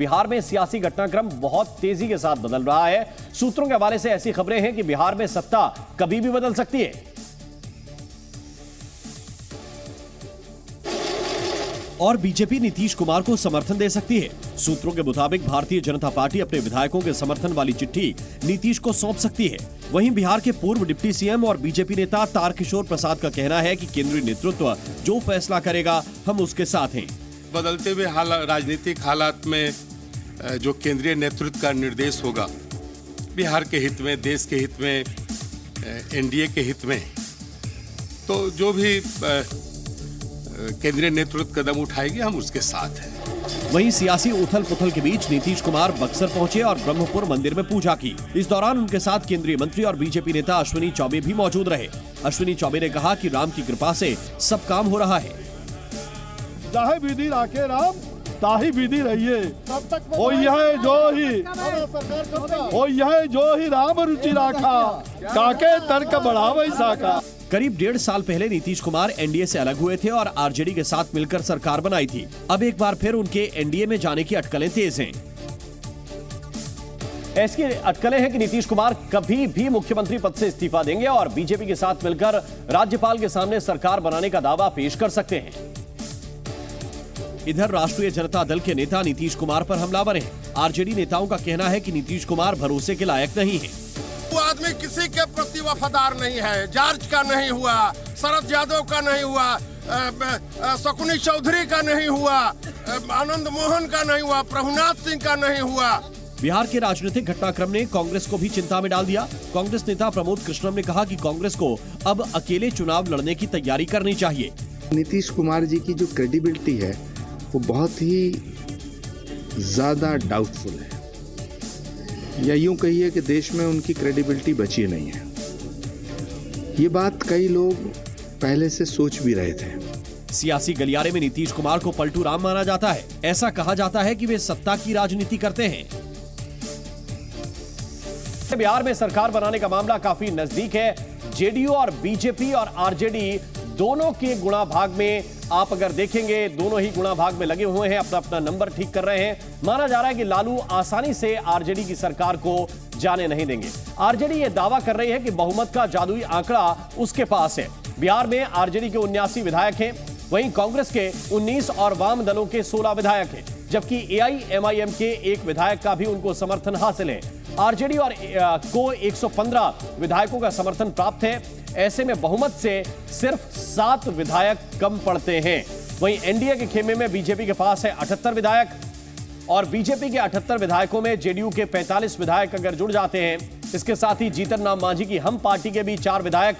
बिहार में सियासी घटनाक्रम बहुत तेजी के साथ बदल रहा है। सूत्रों के हवाले से ऐसी खबरें हैं कि बिहार में सत्ता कभी भी बदल सकती है और बीजेपी नीतीश कुमार को समर्थन दे सकती है। सूत्रों के मुताबिक भारतीय जनता पार्टी अपने विधायकों के समर्थन वाली चिट्ठी नीतीश को सौंप सकती है। वहीं बिहार के पूर्व डिप्टी सीएम और बीजेपी नेता तारकिशोर प्रसाद का कहना है कि केंद्रीय नेतृत्व जो फैसला करेगा हम उसके साथ हैं। बदलते हुए राजनीतिक हालात में जो केंद्रीय नेतृत्व का निर्देश होगा, बिहार के हित में, देश के हित में, एनडीए के हित में, तो जो भी केंद्रीय नेतृत्व कदम उठाएगी हम उसके साथ हैं। वहीं सियासी उथल पुथल के बीच नीतीश कुमार बक्सर पहुंचे और ब्रह्मपुर मंदिर में पूजा की। इस दौरान उनके साथ केंद्रीय मंत्री और बीजेपी नेता अश्विनी चौबे भी मौजूद रहे। अश्विनी चौबे ने कहा कि राम की कृपा से सब काम हो रहा है। चाहे विधि राखे राम ताही विधि रहिए, हो यह जो ही राम रुचि राखा, काके तर्क बढ़ावे साका। करीब 1.5 साल पहले नीतीश कुमार एनडीए से अलग हुए थे और आरजेडी के साथ मिलकर सरकार बनाई थी। अब एक बार फिर उनके एनडीए में जाने की अटकलें तेज हैं। ऐसी अटकलें हैं कि नीतीश कुमार कभी भी मुख्यमंत्री पद से इस्तीफा देंगे और बीजेपी के साथ मिलकर राज्यपाल के सामने सरकार बनाने का दावा पेश कर सकते हैं। इधर राष्ट्रीय जनता दल के नेता नीतीश कुमार पर हमलावर हैं। आरजेडी नेताओं का कहना है कि नीतीश कुमार भरोसे के लायक नहीं है। वो आदमी किसी के प्रति वफादार नहीं है। जॉर्ज का नहीं हुआ, शरद यादव का नहीं हुआ, शकुनी चौधरी का नहीं हुआ, आनंद मोहन का नहीं हुआ, प्रभुनाथ सिंह का नहीं हुआ। बिहार के राजनीतिक घटनाक्रम ने कांग्रेस को भी चिंता में डाल दिया। कांग्रेस नेता प्रमोद कृष्णम ने कहा कि कांग्रेस को अब अकेले चुनाव लड़ने की तैयारी करनी चाहिए। नीतीश कुमार जी की जो क्रेडिबिलिटी है वो बहुत ही ज्यादा डाउटफुल है, या यूं कहिए कि देश में उनकी क्रेडिबिलिटी बची नहीं है। ये बात कई लोग पहले से सोच भी रहे थे। सियासी गलियारे में नीतीश कुमार को पलटू राम माना जाता है। ऐसा कहा जाता है कि वे सत्ता की राजनीति करते हैं। बिहार में सरकार बनाने का मामला काफी नजदीक है। जेडीयू और बीजेपी और आरजेडी दोनों के गुणा भाग में आप अगर देखेंगे, दोनों ही गुणा भाग में लगे हुए हैं, अपना अपना नंबर ठीक कर रहे हैं। माना जा रहा है कि लालू आसानी से आरजेडी की सरकार को जाने नहीं देंगे। आरजेडी यह दावा कर रही है कि बहुमत का जादुई आंकड़ा उसके पास है। बिहार में आरजेडी के 79 विधायक हैं, वहीं कांग्रेस के 19 और वाम दलों के 16 विधायक हैं, जबकि एआईएमआईएम के एक विधायक का भी उनको समर्थन हासिल है। आरजेडी और को 115 विधायकों का समर्थन प्राप्त है। ऐसे में बहुमत से सिर्फ 7 विधायक कम पड़ते हैं। वहीं एनडीए के खेमे में बीजेपी के पास है 78 विधायक और बीजेपी के 78 विधायकों में जेडीयू के 45 विधायक अगर जुड़ जाते हैं, इसके साथ ही जीतन राम मांझी की हम पार्टी के भी 4 विधायक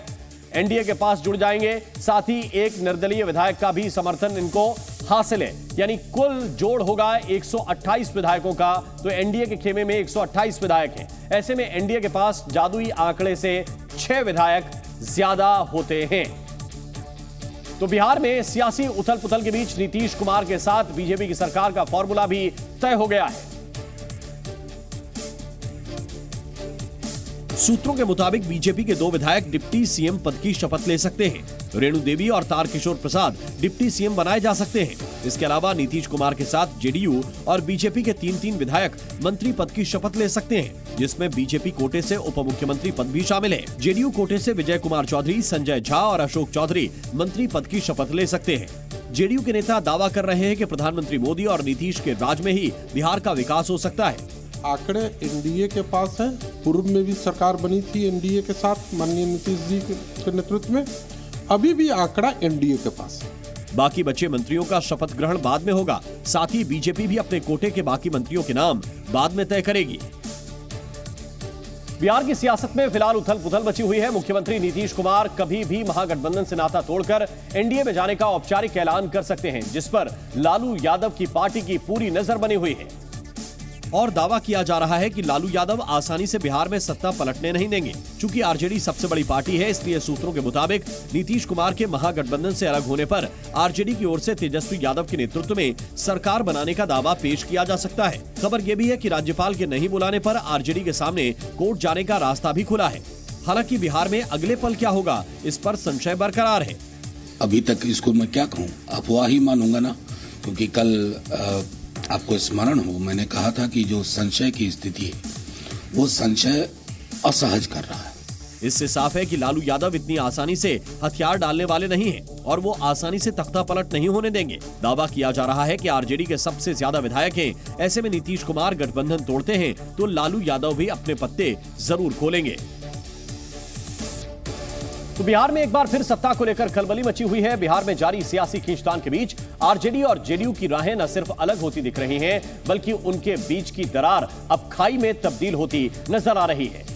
एनडीए के पास जुड़ जाएंगे। साथ ही एक निर्दलीय विधायक का भी समर्थन इनको हासिल है। यानी कुल जोड़ होगा 128 विधायकों का, तो एनडीए के खेमे में 128 विधायक हैं। ऐसे में एनडीए के पास जादुई आंकड़े से 6 विधायक ज्यादा होते हैं। तो बिहार में सियासी उथल पुथल के बीच नीतीश कुमार के साथ बीजेपी की सरकार का फॉर्मूला भी तय हो गया है। सूत्रों के मुताबिक बीजेपी के 2 विधायक डिप्टी सीएम पद की शपथ ले सकते हैं। रेणु देवी और तारकिशोर प्रसाद डिप्टी सीएम बनाए जा सकते हैं। इसके अलावा नीतीश कुमार के साथ जेडीयू और बीजेपी के 3-3 विधायक मंत्री पद की शपथ ले सकते हैं, जिसमें बीजेपी कोटे से उप मुख्यमंत्री पद भी शामिल है। जेडीयू कोटे से विजय कुमार चौधरी, संजय झा और अशोक चौधरी मंत्री पद की शपथ ले सकते हैं। जेडीयू के नेता दावा कर रहे हैं कि प्रधानमंत्री मोदी और नीतीश के राज में ही बिहार का विकास हो सकता है। आंकड़े एनडीए के पास है। पूर्व में भी सरकार बनी थी एनडीए के साथ माननीय नीतीश जी के नेतृत्व में। अभी भी आंकड़ा एनडीए के पास है। बाकी बचे मंत्रियों का शपथ ग्रहण बाद में होगा। साथ ही बीजेपी भी अपने कोटे के बाकी मंत्रियों के नाम बाद में तय करेगी। बिहार की सियासत में फिलहाल उथल पुथल मची हुई है। मुख्यमंत्री नीतीश कुमार कभी भी महागठबंधन से नाता तोड़कर एनडीए में जाने का औपचारिक ऐलान कर सकते हैं, जिस पर लालू यादव की पार्टी की पूरी नजर बनी हुई है। और दावा किया जा रहा है कि लालू यादव आसानी से बिहार में सत्ता पलटने नहीं देंगे। चूंकि आरजेडी सबसे बड़ी पार्टी है, इसलिए सूत्रों के मुताबिक नीतीश कुमार के महागठबंधन से अलग होने पर आरजेडी की ओर से तेजस्वी यादव के नेतृत्व में सरकार बनाने का दावा पेश किया जा सकता है। खबर यह भी है कि राज्यपाल के नहीं बुलाने पर आरजेडी के सामने कोर्ट जाने का रास्ता भी खुला है। हालांकि बिहार में अगले पल क्या होगा, इस पर संशय बरकरार है। अभी तक इसको मैं क्या कहूँ, अफवाह ही मानूंगा ना, क्योंकि कल आपको स्मरण हो, मैंने कहा था कि जो संशय की स्थिति है वो संशय असहज कर रहा है। इससे साफ है कि लालू यादव इतनी आसानी से हथियार डालने वाले नहीं हैं और वो आसानी से तख्ता पलट नहीं होने देंगे। दावा किया जा रहा है कि आरजेडी के सबसे ज्यादा विधायक हैं। ऐसे में नीतीश कुमार गठबंधन तोड़ते हैं तो लालू यादव भी अपने पत्ते जरूर खोलेंगे। तो बिहार में एक बार फिर सत्ता को लेकर खलबली मची हुई है। बिहार में जारी सियासी खींचतान के बीच आरजेडी और जेडीयू की राहें न सिर्फ अलग होती दिख रही हैं, बल्कि उनके बीच की दरार अब खाई में तब्दील होती नजर आ रही है।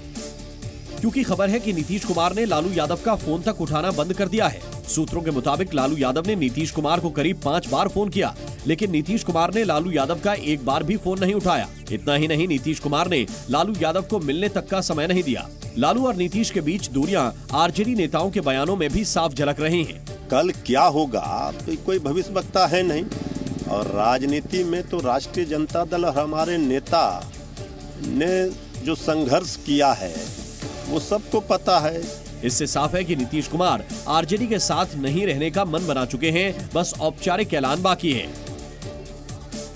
क्योंकि खबर है कि नीतीश कुमार ने लालू यादव का फोन तक उठाना बंद कर दिया है। सूत्रों के मुताबिक लालू यादव ने नीतीश कुमार को करीब 5 बार फोन किया, लेकिन नीतीश कुमार ने लालू यादव का एक बार भी फोन नहीं उठाया। इतना ही नहीं, नीतीश कुमार ने लालू यादव को मिलने तक का समय नहीं दिया। लालू और नीतीश के बीच दूरियां आरजेडी नेताओं के बयानों में भी साफ झलक रही हैं। कल क्या होगा तो कोई भविष्यवक्ता है नहीं, और राजनीति में तो राष्ट्रीय जनता दल और हमारे नेता ने जो संघर्ष किया है वो सबको पता है। इससे साफ है कि नीतीश कुमार आरजेडी के साथ नहीं रहने का मन बना चुके हैं, बस औपचारिक ऐलान बाकी है।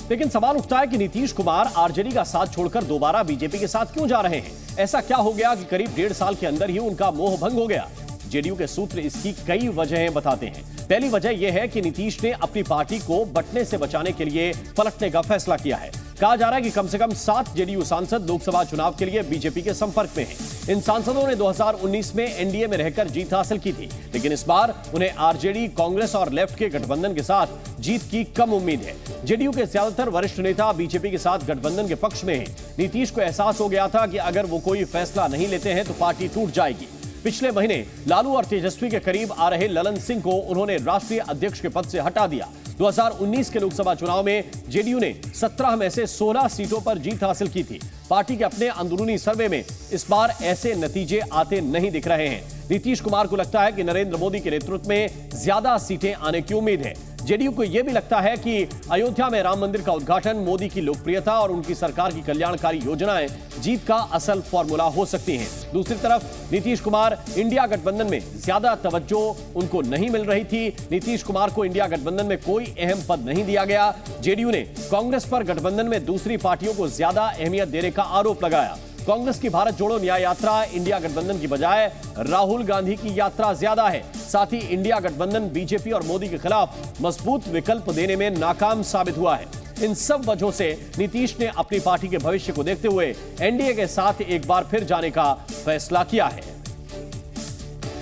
लेकिन सवाल उठता है कि नीतीश कुमार आरजेडी का साथ छोड़कर दोबारा बीजेपी के साथ क्यों जा रहे हैं? ऐसा क्या हो गया कि करीब 1.5 साल के अंदर ही उनका मोह भंग हो गया? जेडीयू के सूत्र इसकी कई वजहें बताते हैं। पहली वजह यह है कि नीतीश ने अपनी पार्टी को बंटने से बचाने के लिए पलटने का फैसला किया है। कहा जा रहा है कि कम से कम 7 जेडीयू सांसद लोकसभा चुनाव के लिए बीजेपी के संपर्क में हैं। इन सांसदों ने 2019 में एनडीए में रहकर जीत हासिल की थी, लेकिन इस बार उन्हें आरजेडी, कांग्रेस और लेफ्ट के गठबंधन के साथ जीत की कम उम्मीद है। जेडीयू के ज्यादातर वरिष्ठ नेता बीजेपी के साथ गठबंधन के पक्ष में हैं। नीतीश को एहसास हो गया था कि अगर वो कोई फैसला नहीं लेते हैं तो पार्टी टूट जाएगी। पिछले महीने लालू और तेजस्वी के करीब आ रहे ललन सिंह को उन्होंने राष्ट्रीय अध्यक्ष के पद से हटा दिया। 2019 के लोकसभा चुनाव में जेडीयू ने 17 में से 16 सीटों पर जीत हासिल की थी। पार्टी के अपने अंदरूनी सर्वे में इस बार ऐसे नतीजे आते नहीं दिख रहे हैं। नीतीश कुमार को लगता है कि नरेंद्र मोदी के नेतृत्व में ज्यादा सीटें आने की उम्मीद है। जेडीयू को यह भी लगता है कि अयोध्या में राम मंदिर का उद्घाटन, मोदी की लोकप्रियता और उनकी सरकार की कल्याणकारी योजनाएं जीत का असल फॉर्मूला हो सकती हैं। दूसरी तरफ नीतीश कुमार इंडिया गठबंधन में ज्यादा तवज्जो उनको नहीं मिल रही थी। नीतीश कुमार को इंडिया गठबंधन में कोई अहम पद नहीं दिया गया। जेडीयू ने कांग्रेस पर गठबंधन में दूसरी पार्टियों को ज्यादा अहमियत देने का आरोप लगाया। कांग्रेस की भारत जोड़ो न्याय यात्रा इंडिया गठबंधन की बजाय राहुल गांधी की यात्रा ज्यादा है। साथ ही इंडिया गठबंधन बीजेपी और मोदी के खिलाफ मजबूत विकल्प देने में नाकाम साबित हुआ है। इन सब वजहों से नीतीश ने अपनी पार्टी के भविष्य को देखते हुए एनडीए के साथ एक बार फिर जाने का फैसला किया है।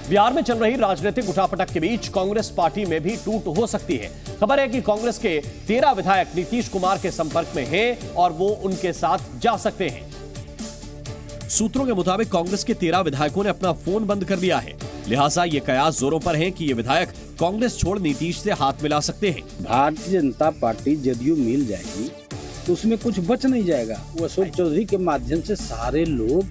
बिहार में चल रही राजनीतिक उठापटक के बीच कांग्रेस पार्टी में भी टूट हो सकती है। खबर है कि कांग्रेस के 13 विधायक नीतीश कुमार के संपर्क में हैं और वो उनके साथ जा सकते हैं। सूत्रों के मुताबिक कांग्रेस के 13 विधायकों ने अपना फोन बंद कर दिया है। लिहाजा ये कयास जोरों पर है कि ये विधायक कांग्रेस छोड़ नीतीश से हाथ मिला सकते हैं। भारतीय जनता पार्टी जेडीयू मिल जाएगी तो उसमें कुछ बच नहीं जाएगा। वो अशोक चौधरी के माध्यम से सारे लोग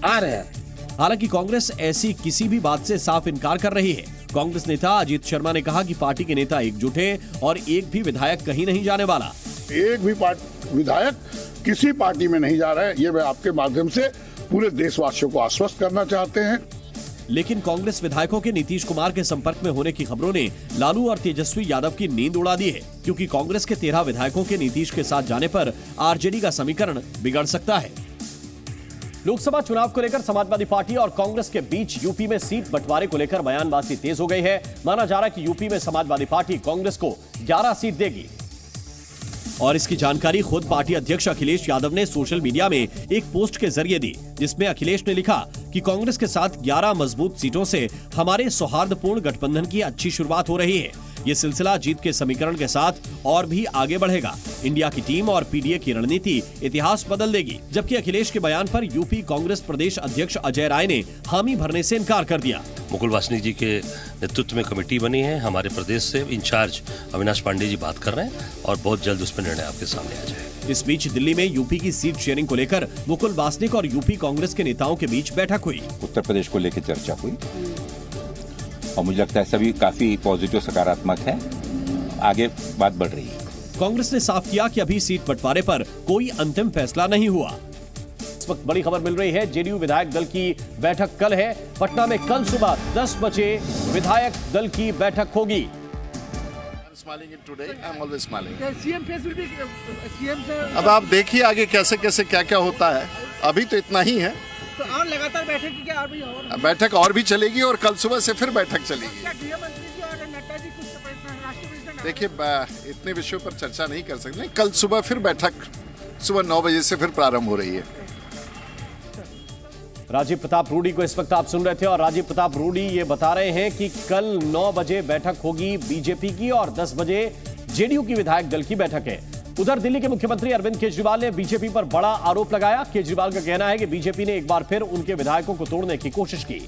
आ रहे हैं। हालांकि कांग्रेस ऐसी किसी भी बात से साफ इनकार कर रही है। कांग्रेस नेता अजीत शर्मा ने कहा कि पार्टी के नेता एकजुट हैं और एक भी विधायक कहीं नहीं जाने वाला। एक भी विधायक किसी पार्टी में नहीं जा रहा है, ये मैं आपके माध्यम से पूरे देशवासियों को आश्वस्त करना चाहते हैं। लेकिन कांग्रेस विधायकों के नीतीश कुमार के संपर्क में होने की खबरों ने लालू और तेजस्वी यादव की नींद उड़ा दी है, क्योंकि कांग्रेस के 13 विधायकों के नीतीश के साथ जाने पर आरजेडी का समीकरण बिगड़ सकता है। लोकसभा चुनाव को लेकर समाजवादी पार्टी और कांग्रेस के बीच यूपी में सीट बंटवारे को लेकर बयानबाजी तेज हो गई है। माना जा रहा है कि यूपी में समाजवादी पार्टी कांग्रेस को 11 सीट देगी और इसकी जानकारी खुद पार्टी अध्यक्ष अखिलेश यादव ने सोशल मीडिया में एक पोस्ट के जरिए दी, जिसमें अखिलेश ने लिखा कि कांग्रेस के साथ 11 मजबूत सीटों से हमारे सौहार्दपूर्ण गठबंधन की अच्छी शुरुआत हो रही है। ये सिलसिला जीत के समीकरण के साथ और भी आगे बढ़ेगा। इंडिया की टीम और पीडीए की रणनीति इतिहास बदल देगी। जबकि अखिलेश के बयान पर यूपी कांग्रेस प्रदेश अध्यक्ष अजय राय ने हामी भरने से इनकार कर दिया। मुकुल वासनिक जी के नेतृत्व में कमेटी बनी है। हमारे प्रदेश से इंचार्ज अविनाश पांडे जी बात कर रहे हैं और बहुत जल्द उस पर निर्णय आपके सामने आ जाए। इस बीच दिल्ली में यूपी की सीट शेयरिंग को लेकर मुकुल वासनिक और यूपी कांग्रेस के नेताओं के बीच बैठक हुई। उत्तर प्रदेश को लेकर चर्चा हुई और मुझे लगता है सभी काफी पॉजिटिव, सकारात्मक है। आगे बात बढ़ रही है। कांग्रेस ने साफ किया कि अभी सीट बंटवारे पर कोई अंतिम फैसला नहीं हुआ। इस वक्त बड़ी खबर मिल रही है, जेडीयू विधायक दल की बैठक कल है। पटना में कल सुबह 10 बजे विधायक दल की बैठक होगी। Smiling it today. I'm always smiling. CM face will be CM से अब आप देखिए आगे कैसे कैसे क्या क्या होता है। अभी तो इतना ही है। तो और लगातार बैठक की क्या और बैठक और भी चलेगी और कल सुबह से फिर बैठक चलेगी। गृह मंत्री जी और नड्डा जी कुछ राष्ट्रीय देखिए इतने विषयों पर चर्चा नहीं कर सकते। कल सुबह फिर बैठक सुबह 9 बजे से फिर प्रारंभ हो रही है। राजीव प्रताप रूडी को इस वक्त आप सुन रहे थे और राजीव प्रताप रूडी ये बता रहे हैं कि कल 9 बजे बैठक होगी बीजेपी की और 10 बजे जेडीयू की विधायक दल की बैठक है। उधर दिल्ली के मुख्यमंत्री अरविंद केजरीवाल ने बीजेपी पर बड़ा आरोप लगाया। केजरीवाल का कहना है कि बीजेपी ने एक बार फिर उनके विधायकों को तोड़ने की कोशिश की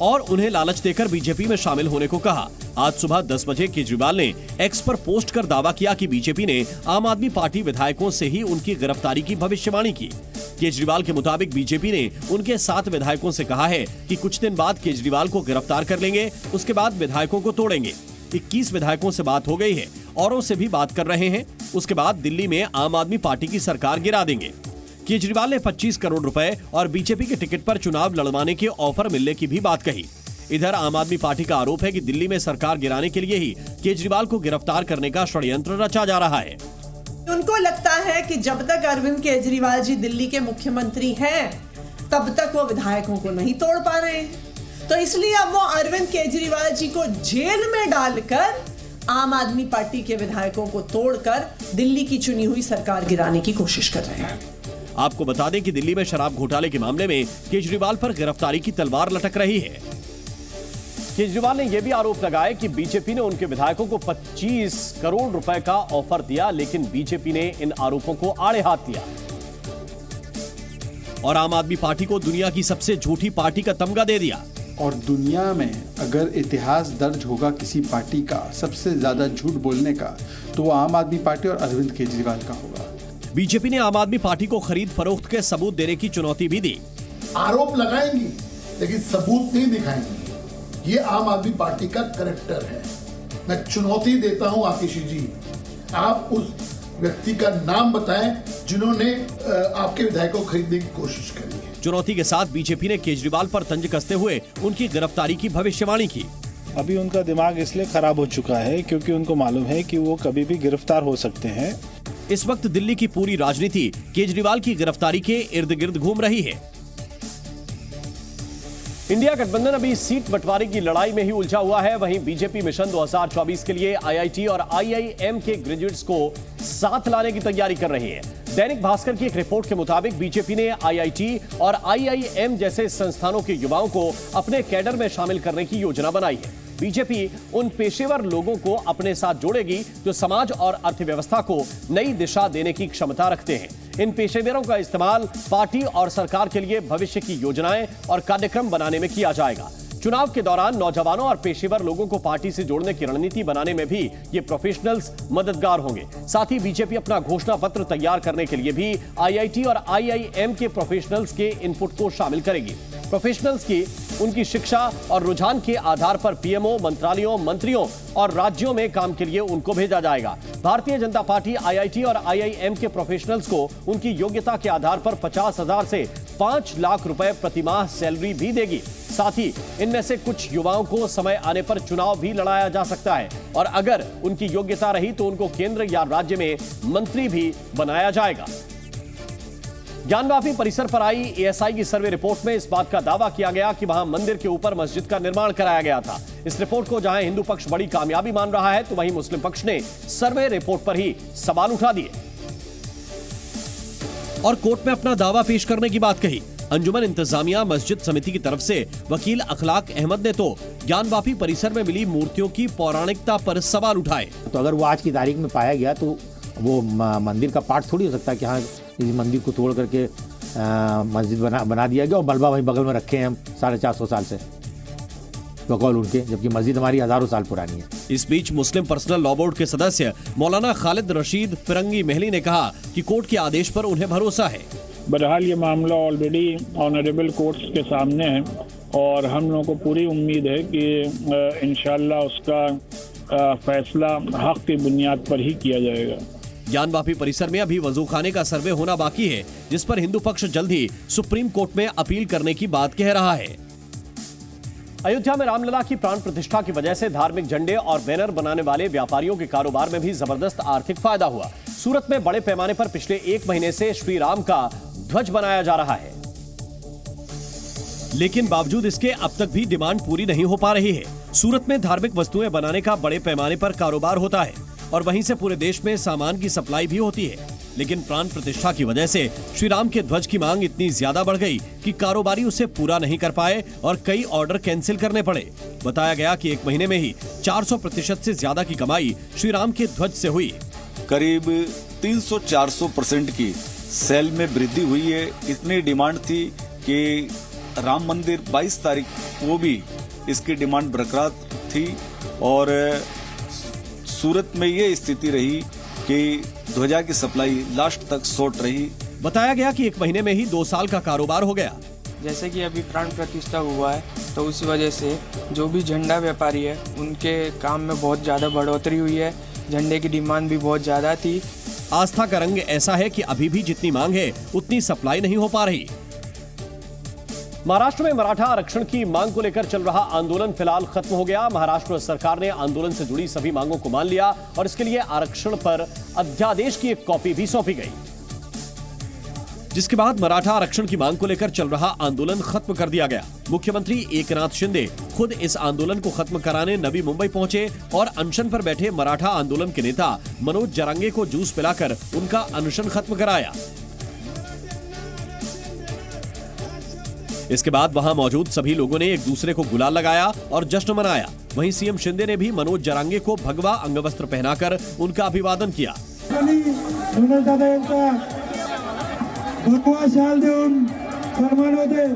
और उन्हें लालच देकर बीजेपी में शामिल होने को कहा। आज सुबह 10 बजे केजरीवाल ने एक्स पर पोस्ट कर दावा किया कि बीजेपी ने आम आदमी पार्टी विधायकों से ही उनकी गिरफ्तारी की भविष्यवाणी की। केजरीवाल के मुताबिक बीजेपी ने उनके 7 विधायकों से कहा है कि कुछ दिन बाद केजरीवाल को गिरफ्तार कर लेंगे, उसके बाद विधायकों को तोड़ेंगे। 21 विधायकों से बात हो गई है, औरों से भी बात कर रहे हैं। उसके बाद दिल्ली में आम आदमी पार्टी की सरकार गिरा देंगे। केजरीवाल ने 25 करोड़ रुपए और बीजेपी के टिकट पर चुनाव लड़वाने के ऑफर मिलने की भी बात कही। इधर आम आदमी पार्टी का आरोप है कि दिल्ली में सरकार गिराने के लिए ही केजरीवाल को गिरफ्तार करने का षड्यंत्र रचा जा रहा है। उनको लगता है कि जब तक अरविंद केजरीवाल जी दिल्ली के मुख्यमंत्री हैं, तब तक वो विधायकों को नहीं तोड़ पा रहे हैं। तो इसलिए अब वो अरविंद केजरीवाल जी को जेल में डालकर आम आदमी पार्टी के विधायकों को तोड़कर दिल्ली की चुनी हुई सरकार गिराने की कोशिश कर रहे हैं। आपको बता दें कि दिल्ली में शराब घोटाले के मामले में केजरीवाल पर गिरफ्तारी की तलवार लटक रही है। केजरीवाल ने यह भी आरोप लगाया कि बीजेपी ने उनके विधायकों को 25 करोड़ रुपए का ऑफर दिया, लेकिन बीजेपी ने इन आरोपों को आड़े हाथ लिया और आम आदमी पार्टी को दुनिया की सबसे झूठी पार्टी का तमगा दे दिया। और दुनिया में अगर इतिहास दर्ज होगा किसी पार्टी का सबसे ज्यादा झूठ बोलने का, तो वो आम आदमी पार्टी और अरविंद केजरीवाल का होगा। बीजेपी ने आम आदमी पार्टी को खरीद फरोख्त के सबूत देने की चुनौती भी दी। आरोप लगाएंगी लेकिन सबूत नहीं दिखाएंगी। ये आम आदमी पार्टी का करैक्टर है। मैं चुनौती देता हूं आतिशी जी, आप उस व्यक्ति का नाम बताएं जिन्होंने आपके विधायकों को खरीदने की कोशिश करी है। चुनौती के साथ बीजेपी ने केजरीवाल पर तंज कसते हुए उनकी गिरफ्तारी की भविष्यवाणी की। अभी उनका दिमाग इसलिए खराब हो चुका है क्योंकि उनको मालूम है कि वो कभी भी गिरफ्तार हो सकते हैं। इस वक्त दिल्ली की पूरी राजनीति केजरीवाल की गिरफ्तारी के इर्द गिर्द घूम रही है। इंडिया गठबंधन अभी सीट बंटवारे की लड़ाई में ही उलझा हुआ है। वहीं बीजेपी मिशन 2024 के लिए आईआईटी और आईआईएम के ग्रेजुएट्स को साथ लाने की तैयारी कर रही है। दैनिक भास्कर की एक रिपोर्ट के मुताबिक बीजेपी ने आईआईटी और आईआईएम जैसे संस्थानों के युवाओं को अपने कैडर में शामिल करने की योजना बनाई है। बीजेपी उन पेशेवर लोगों को अपने साथ जोड़ेगी जो समाज और अर्थव्यवस्था को नई दिशा देने की क्षमता रखते हैं। इन पेशेवरों का इस्तेमाल पार्टी और सरकार के लिए भविष्य की योजनाएं और कार्यक्रम बनाने में किया जाएगा। चुनाव के दौरान नौजवानों और पेशेवर लोगों को पार्टी से जोड़ने की रणनीति बनाने में भी ये प्रोफेशनल्स मददगार होंगे। साथ ही बीजेपी अपना घोषणा पत्र तैयार करने के लिए भी आईआईटी और आईआईएम के प्रोफेशनल्स के इनपुट को शामिल करेगी। प्रोफेशनल्स की उनकी शिक्षा और रुझान के आधार पर पीएमओ, मंत्रालयों, मंत्रियों और राज्यों में काम के लिए उनको भेजा जाएगा। भारतीय जनता पार्टी आईआईटी और आईआईएम के प्रोफेशनल्स को उनकी योग्यता के आधार पर 50,000 से 5 लाख रुपए प्रतिमाह सैलरी भी देगी। साथ ही इनमें से कुछ युवाओं को समय आने पर चुनाव भी लड़ाया जा सकता है और अगर उनकी योग्यता रही तो उनको केंद्र या राज्य में मंत्री भी बनाया जाएगा। ज्ञानवापी परिसर पर आई एएसआई की सर्वे रिपोर्ट में इस बात का दावा किया गया कि वहां मंदिर के ऊपर मस्जिद का निर्माण कराया गया था। इस रिपोर्ट को जहां हिंदू पक्ष बड़ी कामयाबी मान रहा है, तो वहीं मुस्लिम पक्ष ने सर्वे रिपोर्ट पर ही सवाल उठा दिए और कोर्ट में अपना दावा पेश करने की बात कही। अंजुमन इंतजामिया मस्जिद समिति की तरफ से वकील अखलाक अहमद ने तो ज्ञानवापी परिसर में मिली मूर्तियों की पौराणिकता पर सवाल उठाए। तो अगर वो आज की तारीख में पाया गया तो वो मंदिर का पार्ट थोड़ी हो सकता है कि हाँ इस मंदिर को तोड़ करके मस्जिद बना दिया गया और मलबा वहीं बगल में रखे हैं हम 450 साल से बकौल उनके, जबकि मस्जिद हमारी हजारों साल पुरानी है। इस बीच मुस्लिम पर्सनल लॉ बोर्ड के सदस्य मौलाना खालिद रशीद फिरंगी महली ने कहा कि कोर्ट के आदेश पर उन्हें भरोसा है। बहरहाल ये मामला ऑलरेडी ऑनरेबल कोर्ट्स के सामने है और हम लोगों को पूरी उम्मीद है कि इंशाल्लाह उसका फैसला हक की बुनियाद पर ही किया जाएगा। ज्ञानवापी परिसर में अभी वजूखाने का सर्वे होना बाकी है, जिस पर हिंदू पक्ष जल्द ही सुप्रीम कोर्ट में अपील करने की बात कह रहा है। अयोध्या में रामलला की प्राण प्रतिष्ठा की वजह से धार्मिक झंडे और बैनर बनाने वाले व्यापारियों के कारोबार में भी जबरदस्त आर्थिक फायदा हुआ। सूरत में बड़े पैमाने पर पिछले 1 महीने से श्री राम का ध्वज बनाया जा रहा है, लेकिन बावजूद इसके अब तक भी डिमांड पूरी नहीं हो पा रही है। सूरत में धार्मिक वस्तुएं बनाने का बड़े पैमाने पर कारोबार होता है और वहीं से पूरे देश में सामान की सप्लाई भी होती है, लेकिन प्राण प्रतिष्ठा की वजह से श्री राम के ध्वज की मांग इतनी ज्यादा बढ़ गई कि कारोबारी उसे पूरा नहीं कर पाए और कई ऑर्डर कैंसिल करने पड़े। बताया गया कि 1 महीने में ही 400% से ज्यादा की कमाई श्री राम के ध्वज से हुई। करीब 300-400% की सेल में वृद्धि हुई है। इतनी डिमांड थी कि राम मंदिर 22 तारीख को भी इसकी डिमांड बरकरार थी और सूरत में ये स्थिति रही कि ध्वजा की सप्लाई लास्ट तक शॉर्ट रही। बताया गया कि 1 महीने में ही 2 साल का कारोबार हो गया। जैसे कि अभी प्राण प्रतिष्ठा हुआ है तो उस वजह से जो भी झंडा व्यापारी है उनके काम में बहुत ज़्यादा बढ़ोतरी हुई है। झंडे की डिमांड भी बहुत ज़्यादा थी। आस्था का रंग ऐसा है कि अभी भी जितनी मांग है उतनी सप्लाई नहीं हो पा रही। महाराष्ट्र में मराठा आरक्षण की मांग को लेकर चल रहा आंदोलन फिलहाल खत्म हो गया। महाराष्ट्र सरकार ने आंदोलन से जुड़ी सभी मांगों को मान लिया और इसके लिए आरक्षण पर अध्यादेश की एक कॉपी भी सौंपी गई, जिसके बाद मराठा आरक्षण की मांग को लेकर चल रहा आंदोलन खत्म कर दिया गया। मुख्यमंत्री एकनाथ शिंदे खुद इस आंदोलन को खत्म कराने नवी मुंबई पहुंचे और अनशन पर बैठे मराठा आंदोलन के नेता मनोज जरांगे को जूस पिलाकर उनका अनशन खत्म कराया। इसके बाद वहां मौजूद सभी लोगों ने एक दूसरे को गुलाल लगाया और जश्न मनाया। वहीं सीएम शिंदे ने भी मनोज जरांगे को भगवा अंगवस्त्र पहनाकर उनका अभिवादन किया। भगवा शाल देऊन सन्मान होते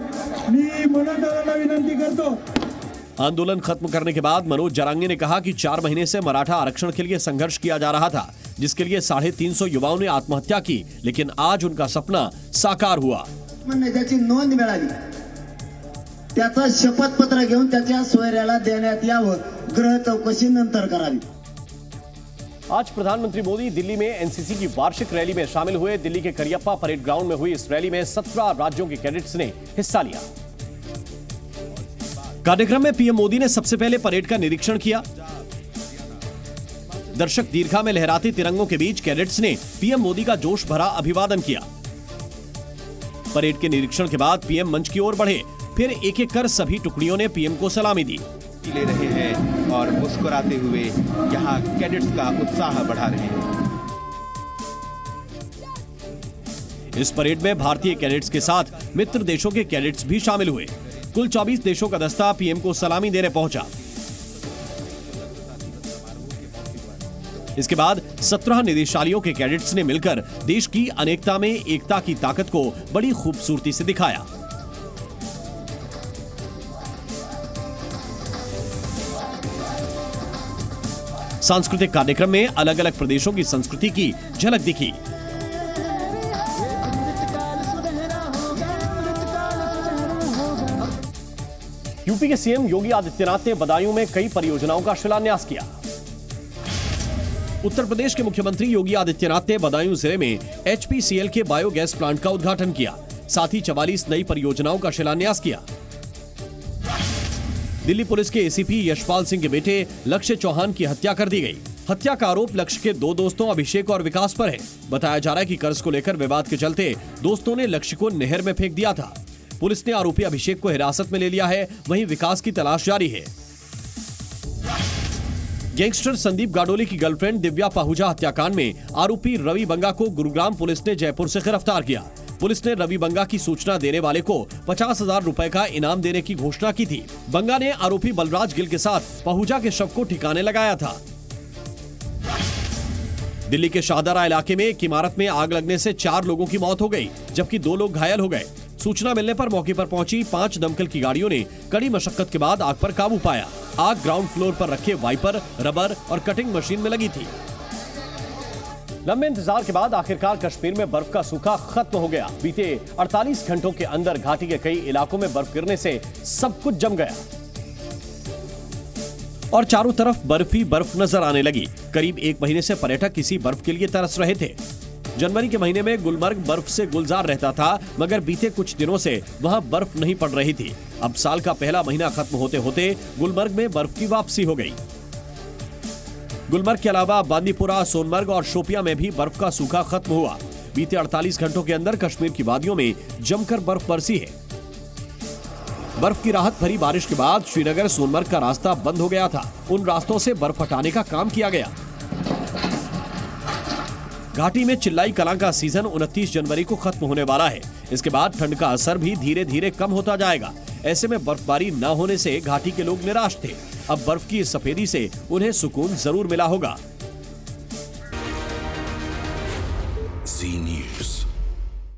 मी मनोज दादांना विनंती करतो। आंदोलन खत्म करने के बाद मनोज जरांगे ने कहा कि 4 महीने से मराठा आरक्षण के लिए संघर्ष किया जा रहा था, जिसके लिए 350 युवाओं ने आत्महत्या की, लेकिन आज उनका सपना साकार हुआ। त्याची नोंद मिळाली, त्याचा शपथपत्र घेऊन त्याच्या सोयऱ्याला देण्यात यावं, गृह चौकशी नंतर करावी। आज प्रधानमंत्री मोदी दिल्ली में एनसीसी की वार्षिक रैली में शामिल हुए। दिल्ली के करियप्पा परेड ग्राउंड में हुई इस रैली में 17 राज्यों के कैडेट्स ने हिस्सा लिया। कार्यक्रम में पीएम मोदी ने सबसे पहले परेड का निरीक्षण किया। दर्शक दीर्घा में लहराते तिरंगों के बीच कैडेट्स ने पीएम मोदी का जोश भरा अभिवादन किया। परेड के निरीक्षण के बाद पीएम मंच की ओर बढ़े, फिर एक एक कर सभी टुकड़ियों ने पीएम को सलामी दी। ले रहे हैं और मुस्कुराते हुए यहाँ कैडेट्स का उत्साह बढ़ा रहे हैं। इस परेड में भारतीय कैडेट्स के साथ मित्र देशों के कैडेट्स भी शामिल हुए। कुल 24 देशों का दस्ता पीएम को सलामी देने पहुंचा। इसके बाद 17 निदेशालयों के कैडेट्स ने मिलकर देश की अनेकता में एकता की ताकत को बड़ी खूबसूरती से दिखाया। सांस्कृतिक कार्यक्रम में अलग अलग प्रदेशों की संस्कृति की झलक दिखी। यूपी के सीएम योगी आदित्यनाथ ने बदायूं में कई परियोजनाओं का शिलान्यास किया। उत्तर प्रदेश के मुख्यमंत्री योगी आदित्यनाथ ने बदायूं जिले में एचपीसीएल के बायोगैस प्लांट का उद्घाटन किया। साथ ही 44 नई परियोजनाओं का शिलान्यास किया। दिल्ली पुलिस के एसीपी यशपाल सिंह के बेटे लक्ष्य चौहान की हत्या कर दी गई। हत्या का आरोप लक्ष्य के 2 दोस्तों अभिषेक और विकास पर है। बताया जा रहा है कि कर्ज को लेकर विवाद के चलते दोस्तों ने लक्ष्य को नहर में फेंक दिया था। पुलिस ने आरोपी अभिषेक को हिरासत में ले लिया है, वहीं विकास की तलाश जारी है। गैंगस्टर संदीप गाडोली की गर्लफ्रेंड दिव्या पाहुजा हत्याकांड में आरोपी रवि बंगा को गुरुग्राम पुलिस ने जयपुर से गिरफ्तार किया। पुलिस ने रवि बंगा की सूचना देने वाले को 50,000 रुपए का इनाम देने की घोषणा की थी। बंगा ने आरोपी बलराज गिल के साथ पाहुजा के शव को ठिकाने लगाया था। दिल्ली के शाहदरा इलाके में एक इमारत में आग लगने से 4 लोगों की मौत हो गई, जबकि 2 लोग घायल हो गए। सूचना मिलने पर मौके पर पहुंची 5 दमकल की गाड़ियों ने कड़ी मशक्कत के बाद आग पर काबू पाया। आग ग्राउंड फ्लोर पर रखे वाइपर, रबर और कटिंग मशीन में लगी थी। लंबे इंतजार के बाद आखिरकार कश्मीर में बर्फ का सूखा खत्म हो गया। बीते 48 घंटों के अंदर घाटी के कई इलाकों में बर्फ गिरने से सब कुछ जम गया और चारों तरफ बर्फ ही बर्फ नजर आने लगी। करीब 1 महीने से पर्यटक इसी बर्फ के लिए तरस रहे थे। जनवरी के महीने में गुलमर्ग बर्फ से गुलजार रहता था, मगर बीते कुछ दिनों से वहां बर्फ नहीं पड़ रही थी। अब साल का पहला महीना खत्म होते होते गुलमर्ग में बर्फ की वापसी हो गई। गुलमर्ग के अलावा बांदीपुरा, सोनमर्ग और शोपियां में भी बर्फ का सूखा खत्म हुआ। बीते 48 घंटों के अंदर कश्मीर की वादियों में जमकर बर्फ बरसी है। बर्फ की राहत भरी बारिश के बाद श्रीनगर सोनमर्ग का रास्ता बंद हो गया था। उन रास्तों से बर्फ हटाने का काम किया गया। घाटी में चिल्लाई कलां का सीजन 29 जनवरी को खत्म होने वाला है। इसके बाद ठंड का असर भी धीरे धीरे कम होता जाएगा। ऐसे में बर्फबारी न होने से घाटी के लोग निराश थे। अब बर्फ की इस सफेदी से उन्हें सुकून जरूर मिला होगा।